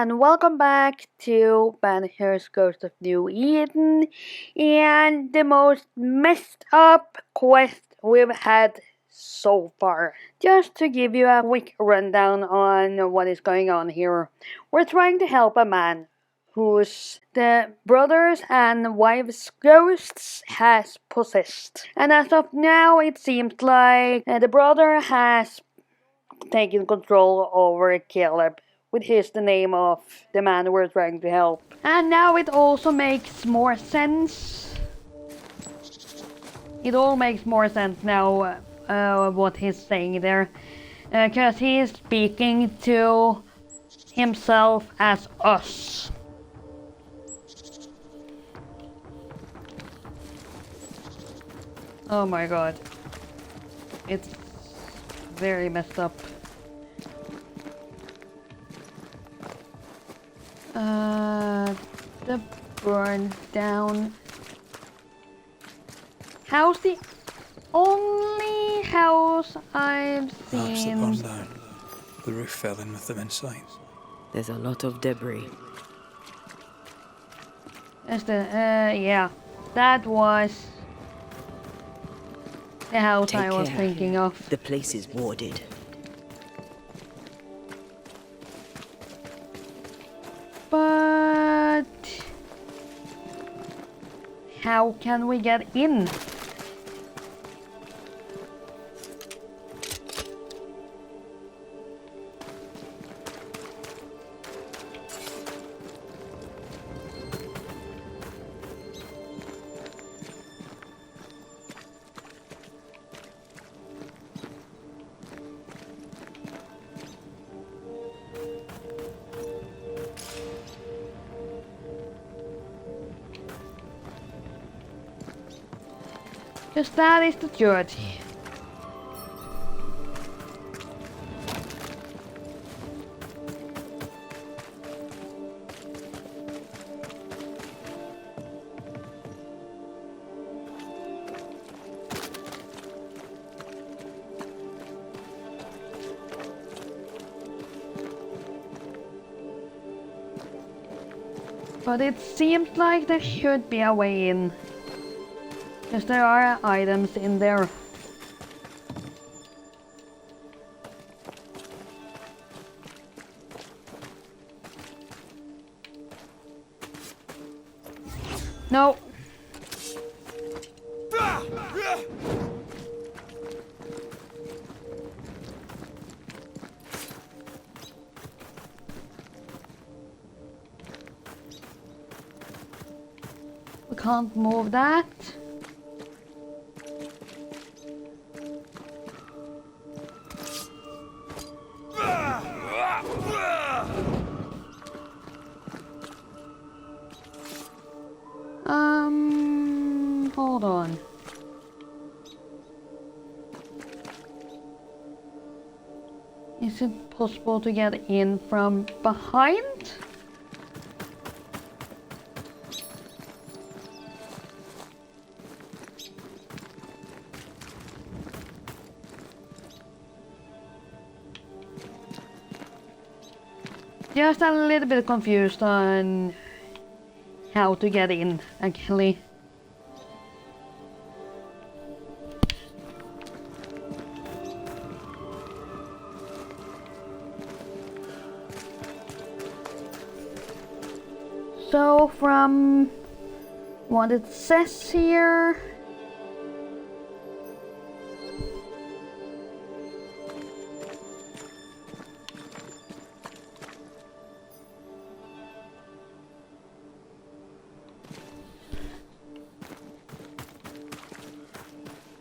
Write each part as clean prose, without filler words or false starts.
and welcome back to Banishers Ghost of New Eden and the most messed up quest we've had so far. Just to give you a quick rundown on what is going on here, we're trying to help a man whose the brothers and wives' ghosts has possessed. And as of now, it seems like the brother has taken control over Caleb, which is the name of the man we're trying to help. And now it also makes more sense. It all makes more sense now what he's saying there. Because he is speaking to himself as us. Oh my god. It's very messed up. The burned down house, the only house I've Perhaps it seen. burned down. The roof fell in with them inside. There's a lot of debris. That's the, yeah, that was the house I was thinking of. The place is warded. But how can we get in? Because that is the dirty. But it seems like there should be a way in. Because there are items in there. No. We can't move that. Hold on. Is it possible to get in from behind? Just a little bit confused on how to get in, actually. So from what it says here,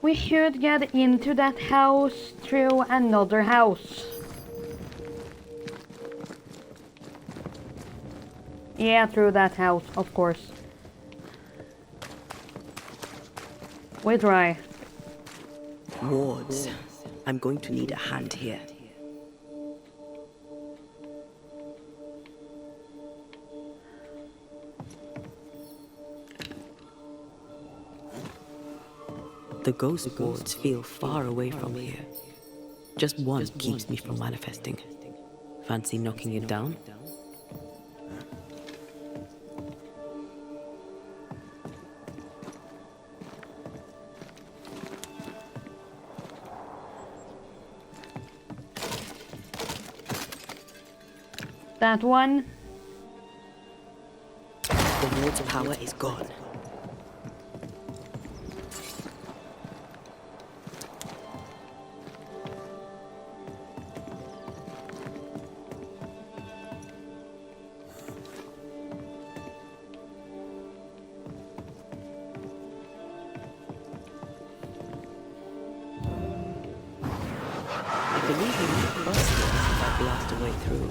we should get into that house through another house. Yeah, through that house, of course. We try. Wards. I'm going to need a hand here. The ghost wards feel far away from here. Just one keeps me from manifesting. Fancy knocking it down? That one? The ward's power is gone. I believe we might bust this if I blast a way through.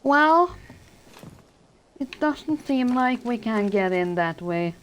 Well, it doesn't seem like we can get in that way.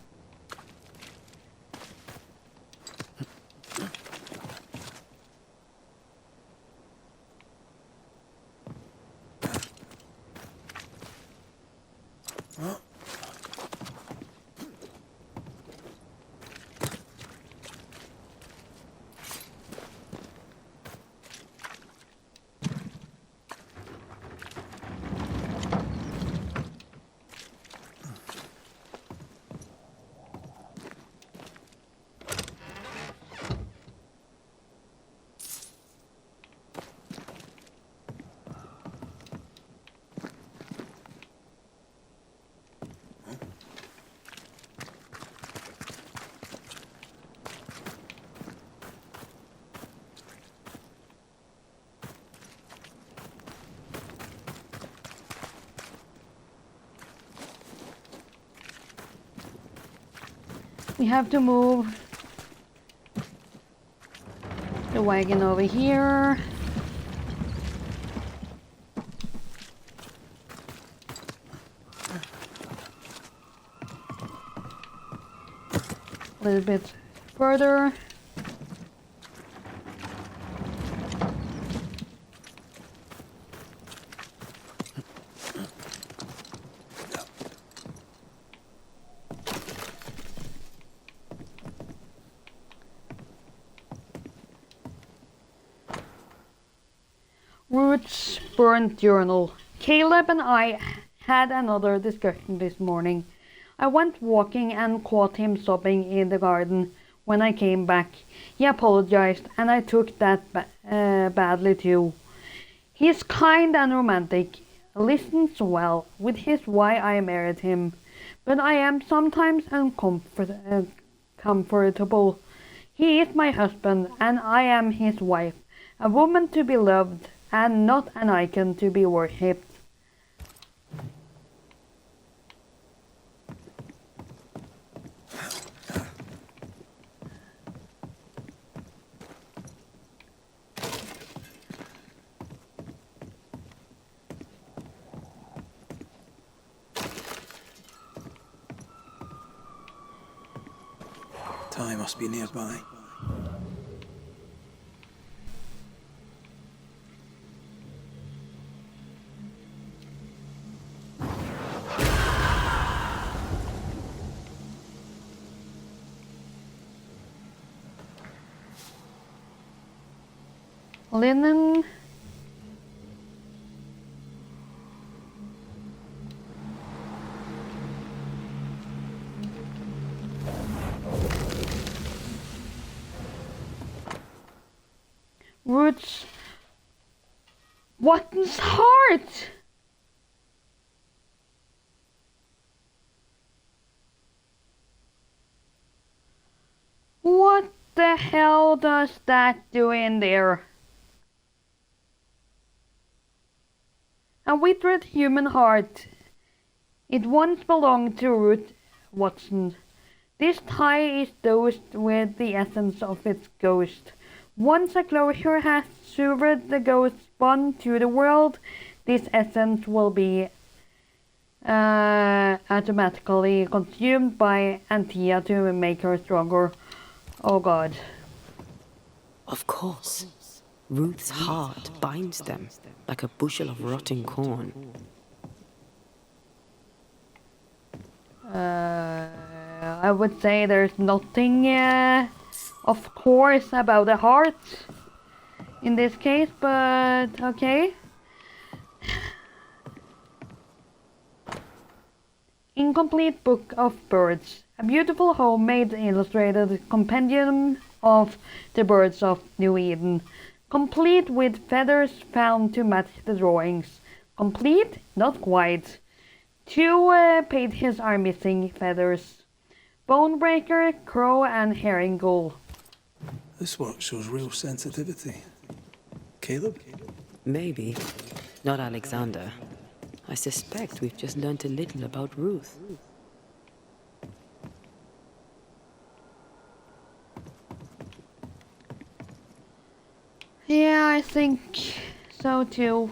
We have to move the wagon over here. A little bit further. Ruth's burnt journal. Caleb and I had another discussion this morning. I went walking and caught him sobbing in the garden. When I came back, he apologized, and I took that badly too. He's kind and romantic, listens well, which is why I married him. But I am sometimes uncomfortable. He is my husband, and I am his wife, a woman to be loved, and not an icon to be worshipped. Ty must be nearby. Linen. Roots. Watten's heart! What the hell does that do in there? A withered human heart. It once belonged to Ruth Watson. This tie is dosed with the essence of its ghost. Once a closure has severed the ghost's bond to the world, this essence will be automatically consumed by Antia to make her stronger. Oh god. Of course. Ruth's heart binds them like a bushel of rotting corn. I would say there's nothing, of course, about the heart in this case, but okay. Incomplete Book of Birds. A beautiful homemade illustrated compendium of the birds of New Eden. Complete with feathers found to match the drawings. Complete? Not quite. 2 pages are missing feathers. Bonebreaker, crow and herring gull. This work shows real sensitivity. Caleb? Maybe. Not Alexander. I suspect we've just learned a little about Ruth. Yeah, I think so too.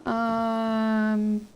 Um...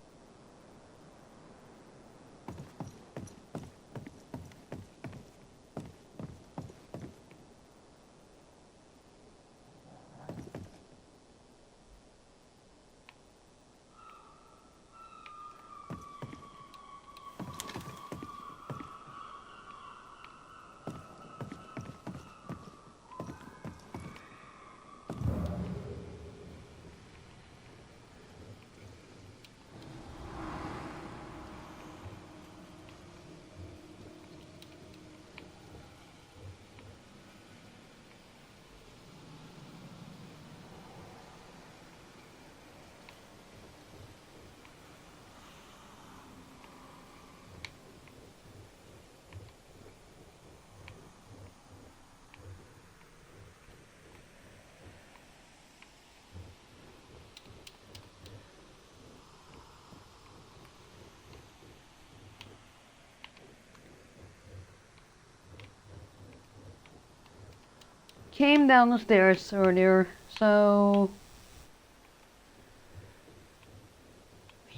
Came down the stairs earlier, so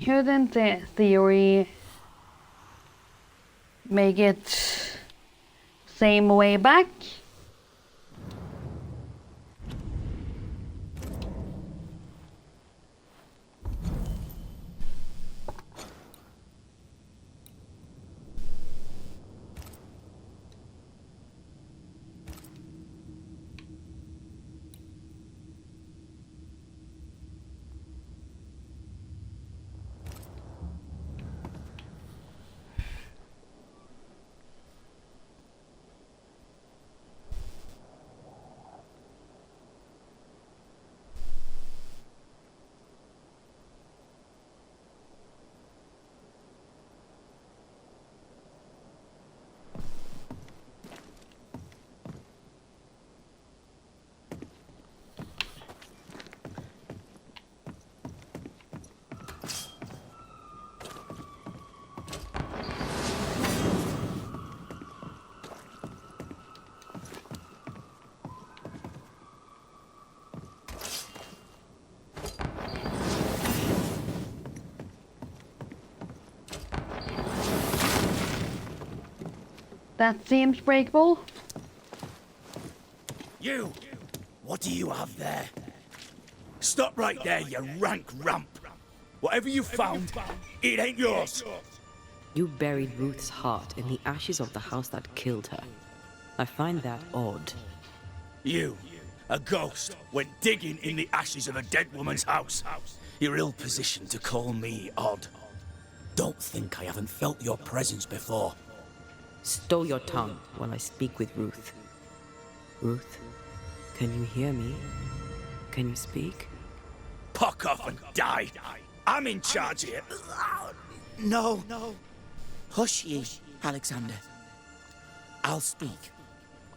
shouldn't the theory make it same way back? That seems breakable. You! What do you have there? Stop right there, you rank rump! Whatever you found, it ain't yours! You buried Ruth's heart in the ashes of the house that killed her. I find that odd. You, a ghost, went digging in the ashes of a dead woman's house. You're ill-positioned to call me odd. Don't think I haven't felt your presence before. Stow your tongue while I speak with Ruth. Ruth, can you hear me? Can you speak? Puck off and die. I'm in charge here. No. Hush ye, Alexander. I'll speak.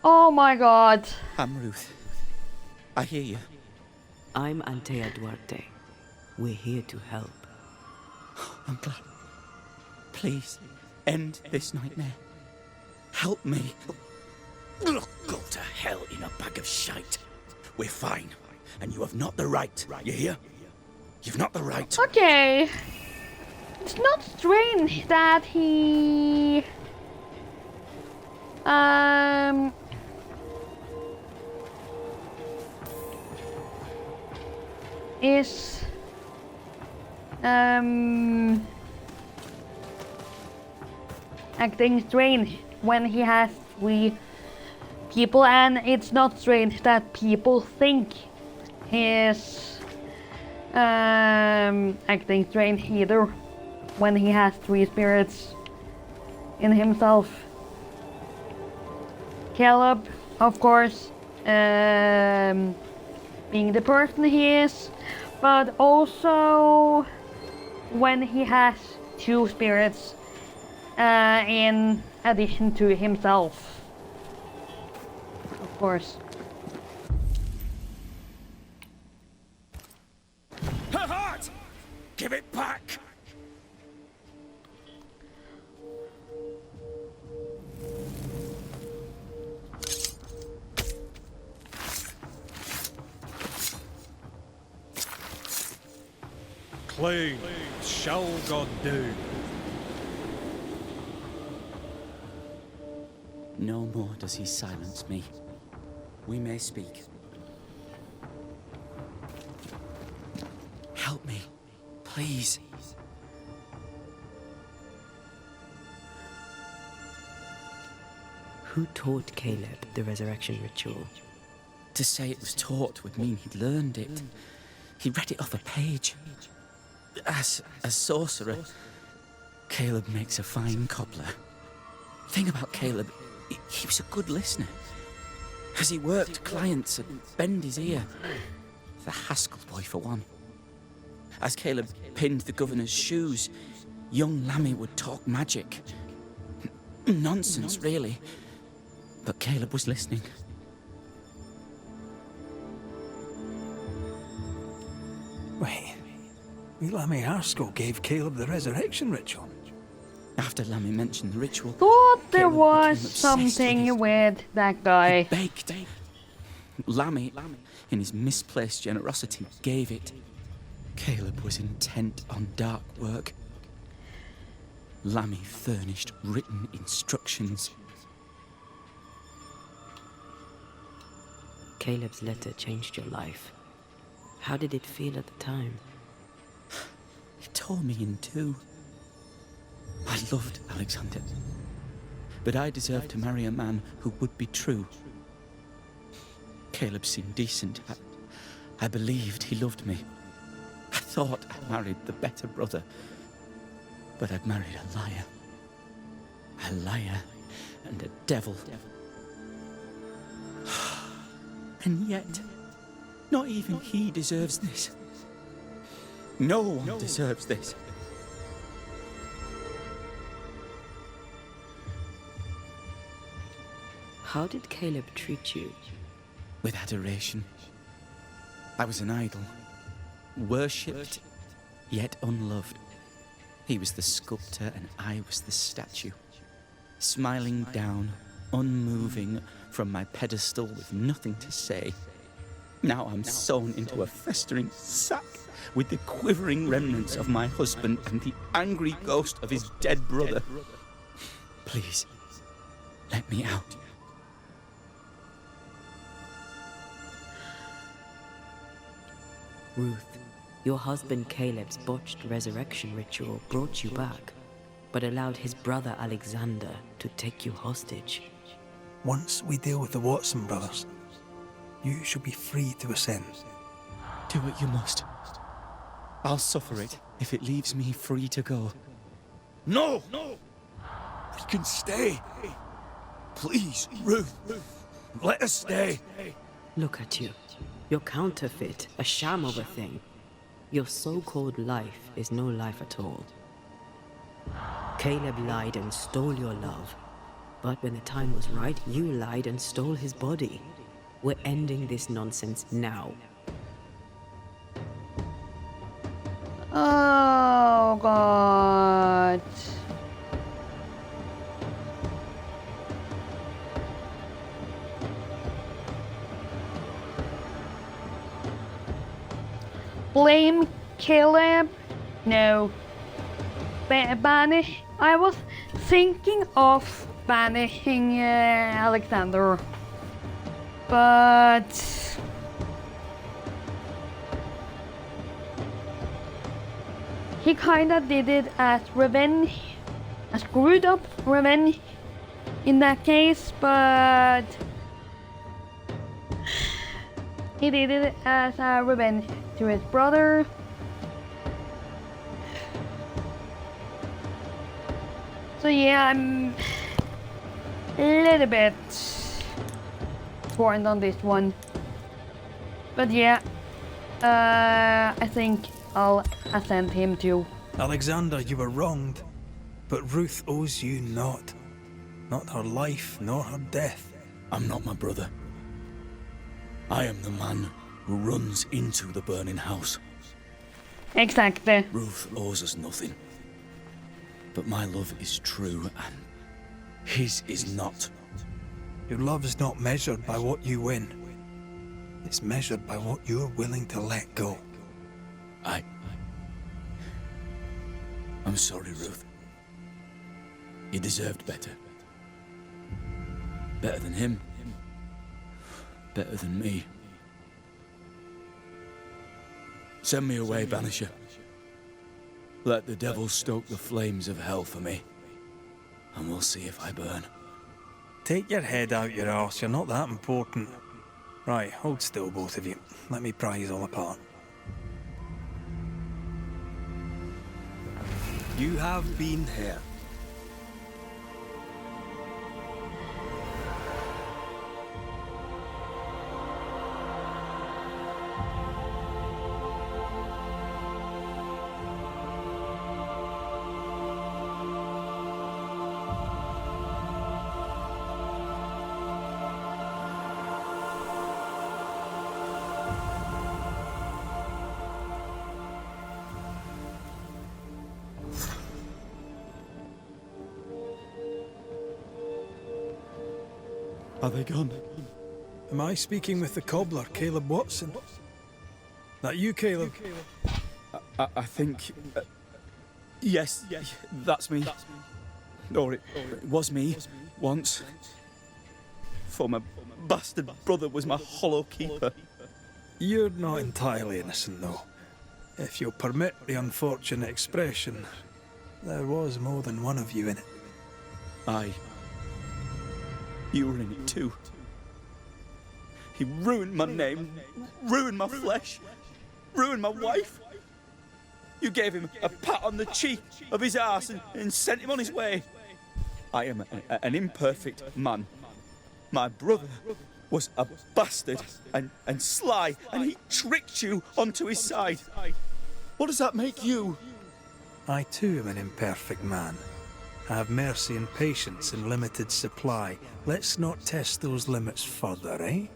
Oh my god. I'm Ruth. I hear you. I'm Antea Duarte. We're here to help. I'm glad. Please, end this nightmare. Help me. Go to hell in a bag of shite. We're fine, and you have not the right. You hear? You've not the right. Okay. It's not strange that he... is... acting strange when he has 3 people, and it's not strange that people think he's acting strange either when he has 3 spirits in himself. Caleb, of course, being the person he is, but also when he has 2 spirits in addition to himself, of course. Her heart! Give it back! Clay shall God do. No more does he silence me. We may speak. Help me, please. Who taught Caleb the resurrection ritual? To say it was taught would mean he'd learned it. He read it off a page. As a sorcerer, Caleb makes a fine cobbler. Thing about Caleb, he was a good listener. As he worked, clients would bend his ear. The Haskell boy, for one. As Caleb pinned the governor's shoes, young Lammy would talk magic. Nonsense, really. But Caleb was listening. Wait, Lammy Haskell gave Caleb the resurrection ritual. After Lammy mentioned the ritual, Thought there Caleb was became obsessed something with with that guy. baked. Lammy, in his misplaced generosity, gave it. Caleb was intent on dark work. Lammy furnished written instructions. Caleb's letter changed your life. How did it feel at the time? It tore me in two. I loved Alexander, but I deserved to marry a man who would be true. Caleb seemed decent. I believed he loved me. I thought I married the better brother, but I'd married a liar. A liar and a devil. And yet, not even he deserves this. No one deserves this. How did Caleb treat you? With adoration. I was an idol, worshipped, yet unloved. He was the sculptor and I was the statue, smiling down, unmoving from my pedestal with nothing to say. Now I'm sewn into a festering sack with the quivering remnants of my husband and the angry ghost of his dead brother. Please, let me out. Ruth, your husband Caleb's botched resurrection ritual brought you back, but allowed his brother Alexander to take you hostage. Once we deal with the Watson brothers, you shall be free to ascend. Do what you must. I'll suffer it if it leaves me free to go. No! We can stay. Please, Ruth. Let us stay. Look at you. You're counterfeit, a sham of a thing. Your so-called life is no life at all. Caleb lied and stole your love. But when the time was right, you lied and stole his body. We're ending this nonsense now. Oh, God. Blame Caleb? No. Banish? I was thinking of banishing Alexander. But he kinda did it as revenge. A screwed up revenge in that case, but he did it as a revenge to his brother. So yeah, I'm a little bit torn on this one. But yeah, I think I'll ascend him too. Alexander, you were wronged, but Ruth owes you naught. Not her life, nor her death. I'm not my brother. I am the man who runs into the burning house. Exactly. Ruth owes us nothing. But my love is true, and his is not. Your love is not measured by what you win. It's measured by what you're willing to let go. I'm sorry, Ruth. You deserved better. Better than him. Better than me. Send me away, Banisher. Let the devil stoke the flames of hell for me, and we'll see if I burn. Take your head out your arse, you're not that important. Right, hold still, both of you. Let me pry you all apart. You have been here. Are they gone? Am I speaking with the cobbler, Caleb Watson? That you, Caleb? I think... yes, that's me. Or it was me, once. For my bastard brother was my hollow keeper. You're not entirely innocent, though. If you'll permit the unfortunate expression, there was more than one of you in it. Aye. You were in it too. He ruined my name, ruined my flesh, ruined my wife. You gave him a pat on the cheek of his arse and sent him on his way. I am an imperfect man. My brother was a bastard and sly, and he tricked you onto his side. What does that make you? I too am an imperfect man. I have mercy and patience in limited supply. Let's not test those limits further, eh?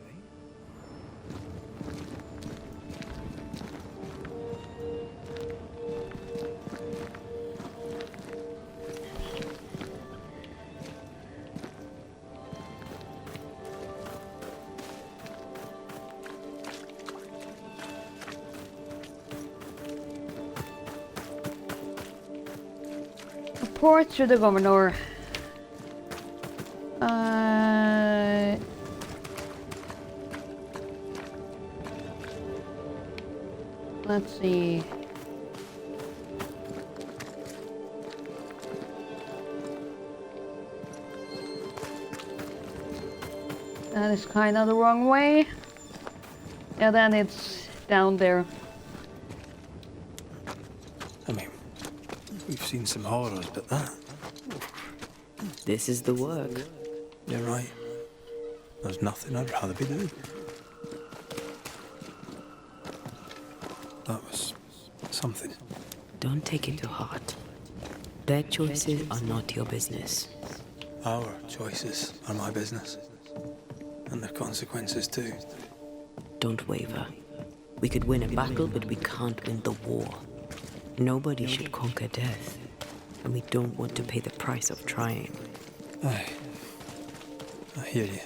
Report to the governor. Let's see. That is kind of the wrong way. Yeah, then it's down there. I mean, we've seen some horrors, but that... This is the work. You're right. There's nothing I'd rather be doing. that was something. Don't take it to heart. Their choices are not your business. Our choices are my business. And their consequences too. Don't waver. We could win a battle, but we can't win the war. Nobody should conquer death. And we don't want to pay the price of trying. Aye. I hear you.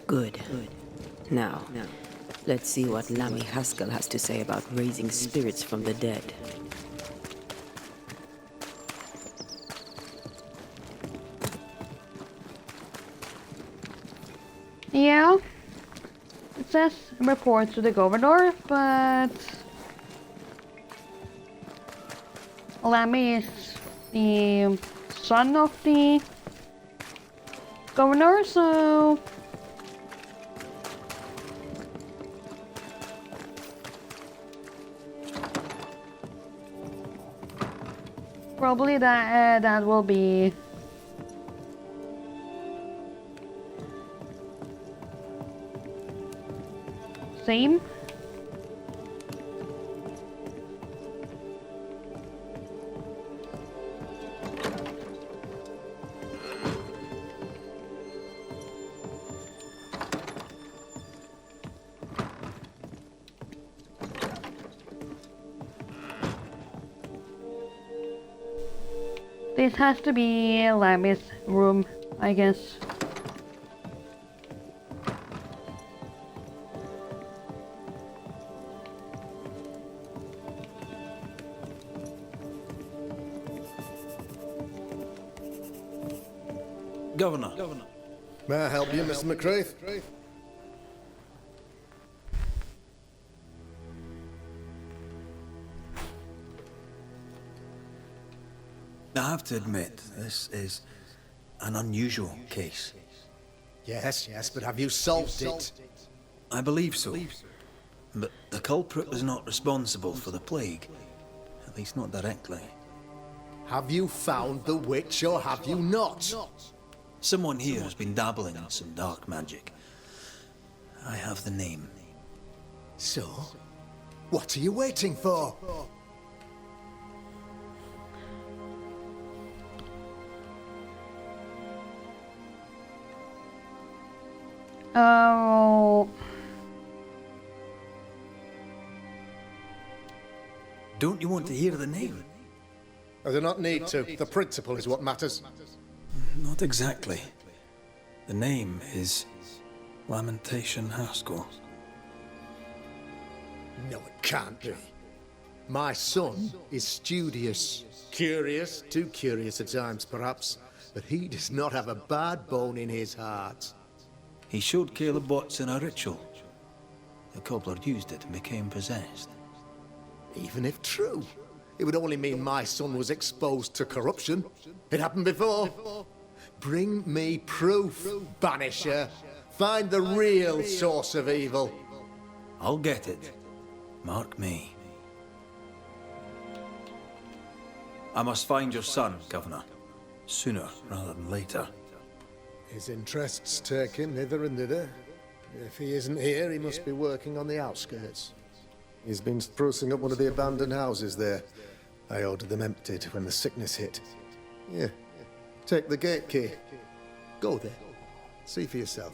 Good. Now, let's see what Lammy Haskell has to say about raising spirits from the dead. Yeah, it says report to the governor, but Lammy is the son of the governor, so probably that will be same. This has to be Lammy's room, I guess. Governor. May I help you, Mr. McCraith? I have to admit, this is an unusual case. Yes, but have you solved it? I believe so. But the culprit was not responsible for the plague. At least not directly. Have you found the witch or have you not? Someone here has been dabbling in some dark magic. I have the name. So, what are you waiting for? Oh, Don't you want to hear the name? I do not need to. The principle is what matters. Not exactly. The name is Lamentation Haskell. No, it can't be. My son is studious. Curious, too curious at times perhaps, but he does not have a bad bone in his heart. He showed Caleb Watson a ritual. The cobbler used it and became possessed. Even if true, it would only mean my son was exposed to corruption. It happened before. Bring me proof, Banisher. Find the real source of evil. I'll get it. Mark me. I must find your son, Governor. Sooner rather than later. His interests take him hither and thither. If he isn't here, he must be working on the outskirts. He's been sprucing up one of the abandoned houses there. I ordered them emptied when the sickness hit. Yeah, take the gate key. Go there. See for yourself.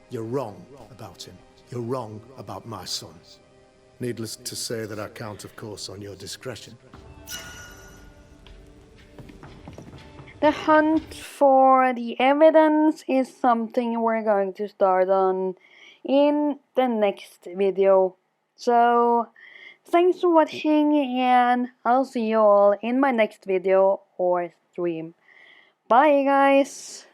You're wrong about him. You're wrong about my son. Needless to say that I count, of course, on your discretion. the hunt for the evidence is something we're going to start on in the next video. So, thanks for watching and I'll see you all in my next video or stream. Bye guys!